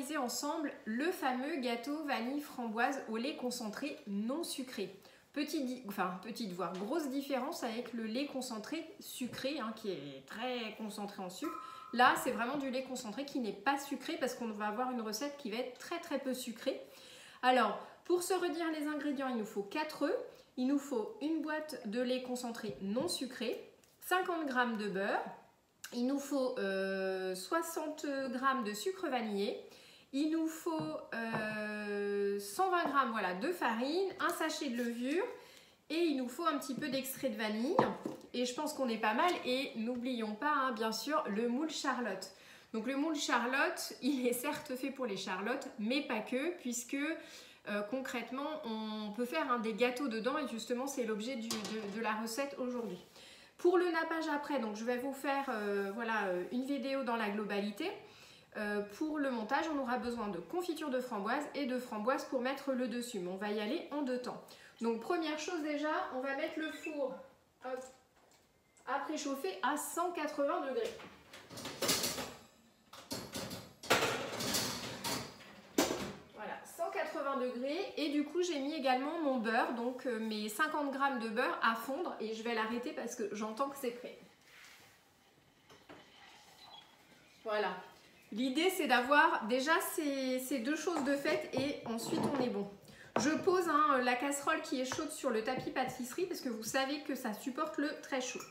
réaliser ensemble le fameux gâteau vanille framboise au lait concentré non sucré. Petite voire grosse différence avec le lait concentré sucré, hein, qui est très concentré en sucre. Là, c'est vraiment du lait concentré qui n'est pas sucré parce qu'on va avoir une recette qui va être très peu sucrée. Alors, pour se redire les ingrédients, il nous faut 4 œufs, il nous faut une boîte de lait concentré non sucré, 50 g de beurre, il nous faut 60 g de sucre vanillé, il nous faut 120 g voilà, de farine, un sachet de levure et il nous faut un petit peu d'extrait de vanille. Et je pense qu'on est pas mal. Et n'oublions pas, hein, bien sûr, le moule Charlotte. Donc le moule Charlotte, il est certes fait pour les charlottes, mais pas que, puisque concrètement, on peut faire des gâteaux dedans. Et justement, c'est l'objet de la recette aujourd'hui. Pour le nappage après, donc je vais vous faire une vidéo dans la globalité. Pour le montage, on aura besoin de confiture de framboise et de framboise pour mettre le dessus. Mais on va y aller en 2 temps. Donc première chose déjà, on va mettre le four à préchauffer à 180 degrés. Voilà, 180 degrés. Et du coup, j'ai mis également mon beurre, donc mes 50 g de beurre à fondre. Et je vais l'arrêter parce que j'entends que c'est prêt. Voilà. L'idée, c'est d'avoir déjà ces 2 choses de fait et ensuite on est bon. Je pose la casserole qui est chaude sur le tapis pâtisserie parce que vous savez que ça supporte le très chaud.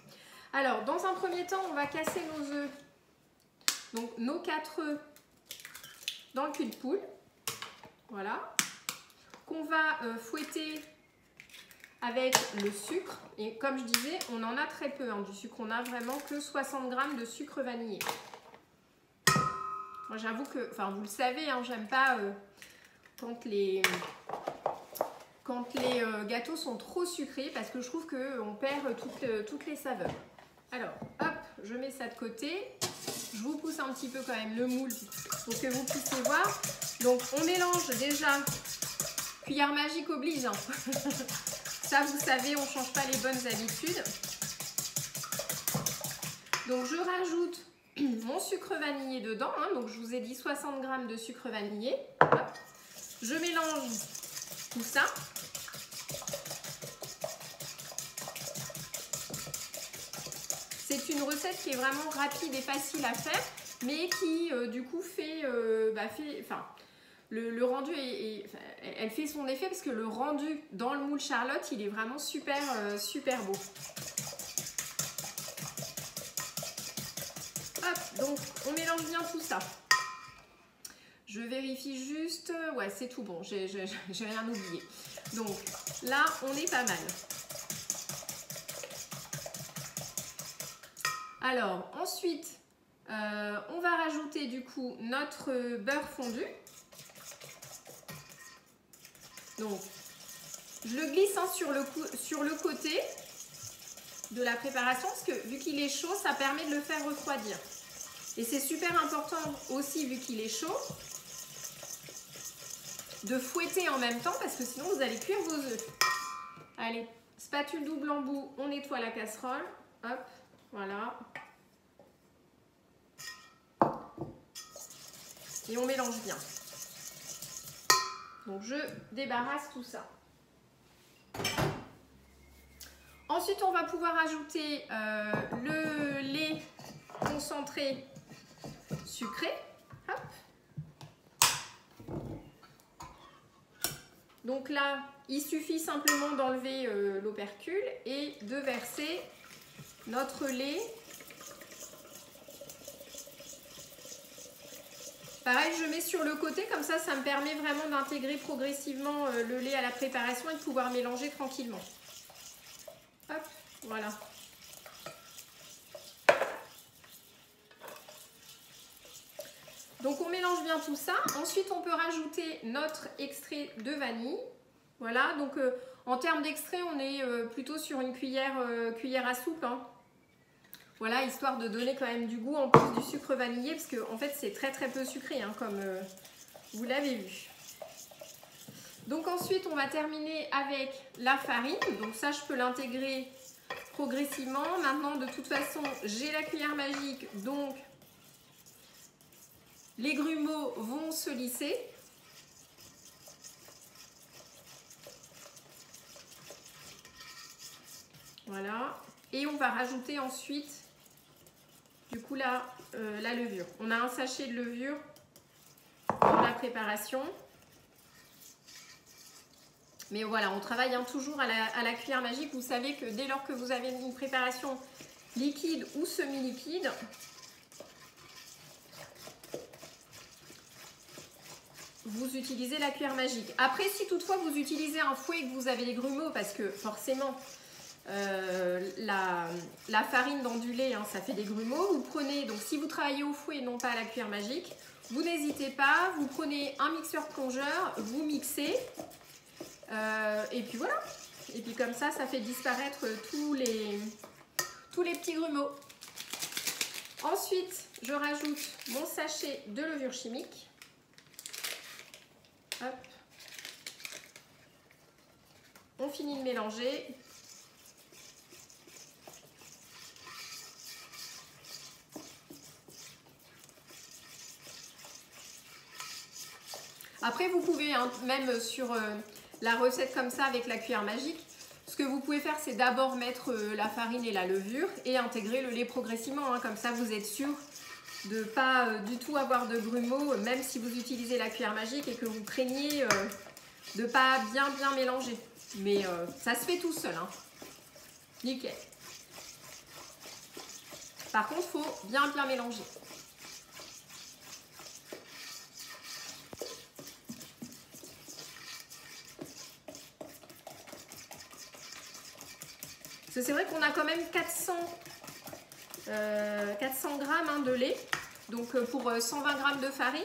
Alors, dans un premier temps, on va casser nos œufs, donc nos 4 œufs dans le cul de poule. Voilà. Qu'on va fouetter avec le sucre. Et comme je disais, on en a très peu du sucre. On n'a vraiment que 60 g de sucre vanillé. Moi, j'avoue que, vous le savez, j'aime pas quand les gâteaux sont trop sucrés parce que je trouve qu'on perd toutes les saveurs. Alors, hop, je mets ça de côté. Je vous pousse un petit peu quand même le moule pour que vous puissiez voir. Donc, on mélange déjà, cuillère magique oblige. Ça, vous savez, on ne change pas les bonnes habitudes. Donc, je rajoute mon sucre vanillé dedans, donc je vous ai dit 60 g de sucre vanillé. Hop. Je mélange tout ça. C'est une recette qui est vraiment rapide et facile à faire, mais qui du coup le rendu elle fait son effet parce que le rendu dans le moule Charlotte, il est vraiment super beau. Hop, donc on mélange bien tout ça. Je vérifie juste, ouais c'est tout bon, j'ai rien oublié. Donc là on est pas mal. Alors ensuite, on va rajouter du coup notre beurre fondu. Donc je le glisse sur le côté de la préparation parce que vu qu'il est chaud, ça permet de le faire refroidir. Et c'est super important aussi, vu qu'il est chaud, de fouetter en même temps parce que sinon vous allez cuire vos œufs. Allez, spatule double embout, on nettoie la casserole. Hop, voilà. Et on mélange bien. Donc je débarrasse tout ça. Ensuite, on va pouvoir ajouter le lait concentré sucré. Hop. Donc là, il suffit simplement d'enlever l'opercule et de verser notre lait. Pareil, je mets sur le côté, comme ça me permet vraiment d'intégrer progressivement le lait à la préparation et de pouvoir mélanger tranquillement. Hop, voilà. Donc on mélange bien tout ça. Ensuite, on peut rajouter notre extrait de vanille. Voilà, donc en termes d'extrait, on est plutôt sur une cuillère à soupe. Voilà, histoire de donner quand même du goût en plus du sucre vanillé, parce que en fait c'est très peu sucré, comme vous l'avez vu. Donc ensuite on va terminer avec la farine, donc ça je peux l'intégrer progressivement. Maintenant de toute façon j'ai la cuillère magique, donc Les grumeaux vont se lisser. Voilà. Et on va rajouter ensuite, du coup, la levure. On a un sachet de levure pour la préparation. Mais voilà, on travaille toujours à la cuillère magique. Vous savez que dès lors que vous avez une préparation liquide ou semi-liquide, vous utilisez la cuillère magique. Après, si toutefois vous utilisez un fouet et que vous avez les grumeaux, parce que forcément la farine dans du lait, hein, ça fait des grumeaux, vous prenez, donc si vous travaillez au fouet et non pas à la cuillère magique, vous n'hésitez pas, vous prenez un mixeur plongeur, vous mixez, et puis voilà. Et puis comme ça fait disparaître tous les petits grumeaux. Ensuite, je rajoute mon sachet de levure chimique. Hop. On finit de mélanger. Après, vous pouvez, hein, même sur la recette comme ça avec la cuillère magique, ce que vous pouvez faire, c'est d'abord mettre la farine et la levure et intégrer le lait progressivement. Hein, comme ça, vous êtes sûr de ne pas du tout avoir de grumeaux, même si vous utilisez la cuillère magique et que vous craignez de ne pas bien mélanger. Mais ça se fait tout seul. Hein. Nickel. Par contre, il faut bien mélanger. C'est vrai qu'on a quand même 400 grammes hein, de lait, donc pour 120 grammes de farine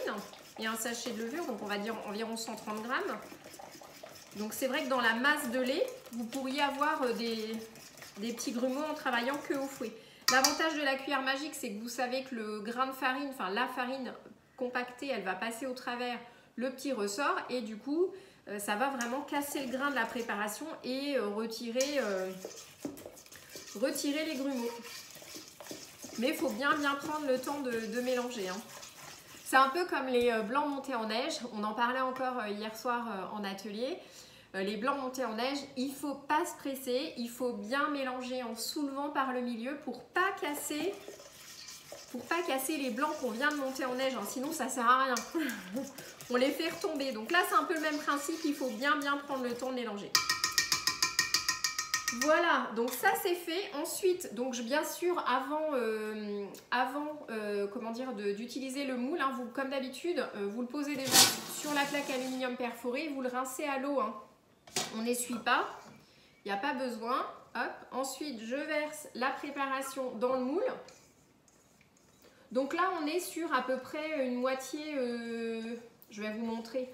et un sachet de levure, donc on va dire environ 130 grammes. Donc c'est vrai que dans la masse de lait, vous pourriez avoir des petits grumeaux en travaillant que au fouet. L'avantage de la cuillère magique, c'est que vous savez que le grain de farine, enfin la farine compactée, elle va passer au travers le petit ressort et du coup, ça va vraiment casser le grain de la préparation et retirer les grumeaux. Mais il faut bien prendre le temps de mélanger. Hein. C'est un peu comme les blancs montés en neige. On en parlait encore hier soir en atelier. Les blancs montés en neige, il ne faut pas se presser. Il faut bien mélanger en soulevant par le milieu pour pas casser les blancs qu'on vient de monter en neige. Hein. Sinon, ça ne sert à rien. On les fait retomber. Donc là, c'est un peu le même principe. Il faut bien prendre le temps de mélanger. Voilà, donc ça c'est fait. Ensuite, donc bien sûr, avant d'utiliser le moule, hein, vous, comme d'habitude, vous le posez déjà sur la plaque aluminium perforée, vous le rincez à l'eau. Hein. On n'essuie pas, il n'y a pas besoin. Hop. Ensuite, je verse la préparation dans le moule. Donc là, on est sur à peu près une moitié. Je vais vous montrer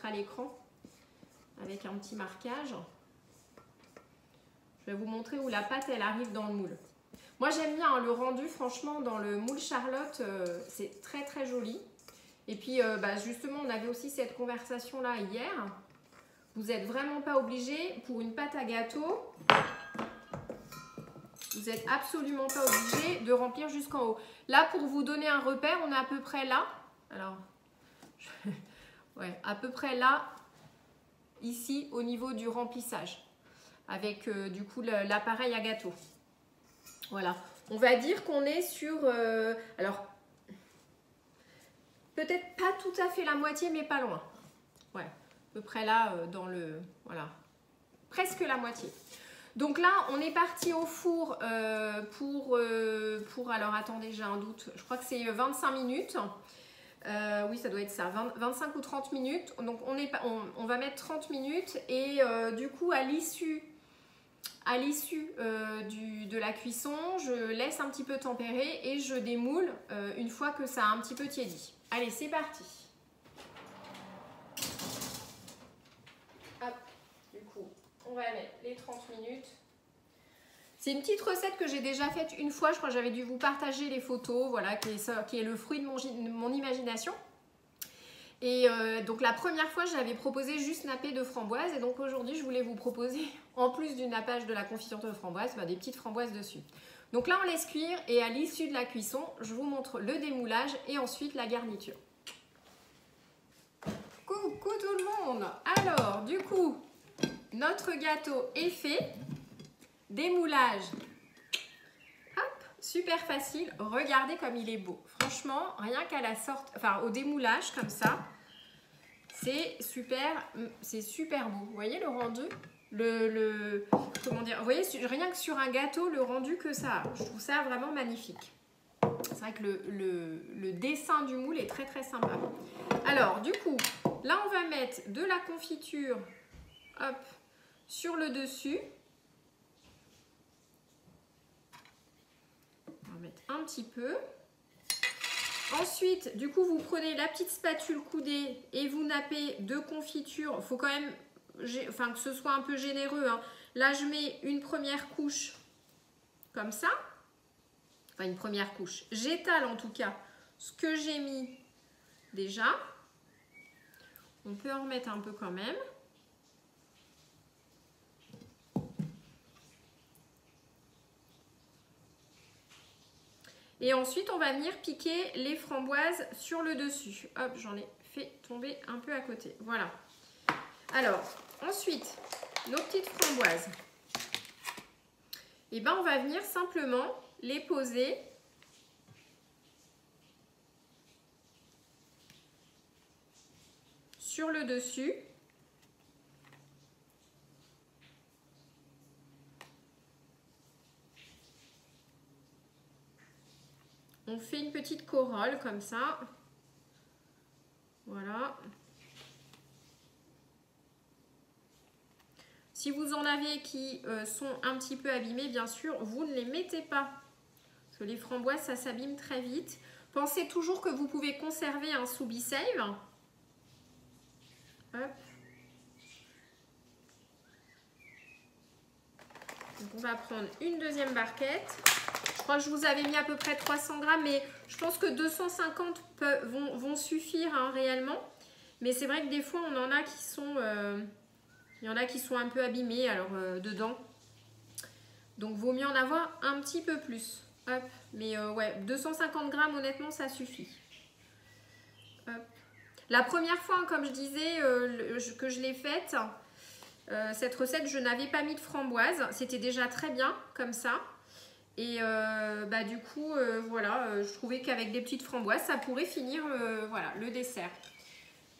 à l'écran avec un petit marquage. Je vais vous montrer où la pâte elle arrive dans le moule. Moi j'aime bien hein, le rendu franchement dans le moule Charlotte, c'est très joli. Et puis justement on avait aussi cette conversation là hier. Vous n'êtes vraiment pas obligé pour une pâte à gâteau. Vous n'êtes absolument pas obligé de remplir jusqu'en haut. Là pour vous donner un repère, on est à peu près là. Alors, ouais, à peu près là, ici au niveau du remplissage. Avec du coup l'appareil à gâteau. Voilà. On va dire qu'on est sur... alors, peut-être pas tout à fait la moitié, mais pas loin. Ouais, à peu près là, dans le... Voilà. Presque la moitié. Donc là, on est parti au four pour... alors, attendez, j'ai un doute. Je crois que c'est 25 minutes. Oui, ça doit être ça. 25 ou 30 minutes. Donc, on va mettre 30 minutes. Et du coup, à l'issue de la cuisson, je laisse un petit peu tempérer et je démoule une fois que ça a un petit peu tiédi. Allez, c'est parti. Hop, du coup, on va mettre les 30 minutes. C'est une petite recette que j'ai déjà faite une fois. Je crois que j'avais dû vous partager les photos, voilà, qui est le fruit de mon imagination. Et donc la première fois, je l'avais proposé juste nappé de framboise. Et donc aujourd'hui, je voulais vous proposer, en plus du nappage de la confiture de framboise, des petites framboises dessus. Donc là, on laisse cuire et à l'issue de la cuisson, je vous montre le démoulage et ensuite la garniture. Coucou tout le monde. Alors, du coup, notre gâteau est fait. Démoulage. Hop, super facile. Regardez comme il est beau. Franchement, rien qu'à la sorte, enfin au démoulage comme ça, c'est super beau. Vous voyez le rendu? Comment dire? Vous voyez, rien que sur un gâteau, le rendu que ça a. Je trouve ça vraiment magnifique. C'est vrai que le dessin du moule est très sympa. Alors, du coup, là, on va mettre de la confiture, hop, sur le dessus. On va mettre un petit peu. Ensuite, du coup, vous prenez la petite spatule coudée et vous nappez de confiture. Il faut quand même, enfin, que ce soit un peu généreux, hein. Là, je mets une première couche comme ça. Enfin, une première couche. J'étale en tout cas ce que j'ai mis déjà. On peut en remettre un peu quand même. Et ensuite, on va venir piquer les framboises sur le dessus. Hop, j'en ai fait tomber un peu à côté. Voilà. Alors, ensuite, nos petites framboises. Et ben, on va venir simplement les poser sur le dessus. On fait une petite corolle comme ça. Voilà. Si vous en avez qui sont un petit peu abîmés, bien sûr, vous ne les mettez pas. Parce que les framboises, ça s'abîme très vite. Pensez toujours que vous pouvez conserver un sous Be-Save. Hop. Donc on va prendre une deuxième barquette. Je crois que je vous avais mis à peu près 300 grammes, mais je pense que 250 vont suffire hein, réellement. Mais c'est vrai que des fois, on en a qui sont... il y en a qui sont un peu abîmés alors dedans. Donc, vaut mieux en avoir un petit peu plus. Hop. Mais ouais, 250 grammes, honnêtement, ça suffit. Hop. La première fois, hein, comme je disais, que je l'ai faite, cette recette, je n'avais pas mis de framboise. C'était déjà très bien comme ça. Et bah, du coup, voilà, je trouvais qu'avec des petites framboises, ça pourrait finir voilà, le dessert.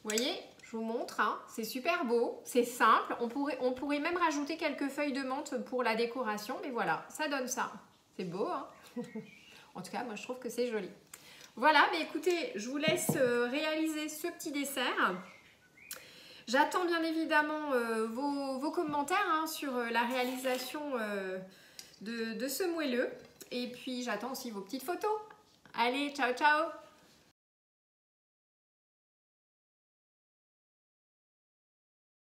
Vous voyez, je vous montre, hein, c'est super beau, c'est simple. On pourrait même rajouter quelques feuilles de menthe pour la décoration, mais voilà, ça donne ça. C'est beau, hein. En tout cas, moi, je trouve que c'est joli. Voilà, mais écoutez, je vous laisse réaliser ce petit dessert. J'attends bien évidemment vos commentaires hein, sur la réalisation de ce moelleux. Et puis, j'attends aussi vos petites photos. Allez, ciao, ciao!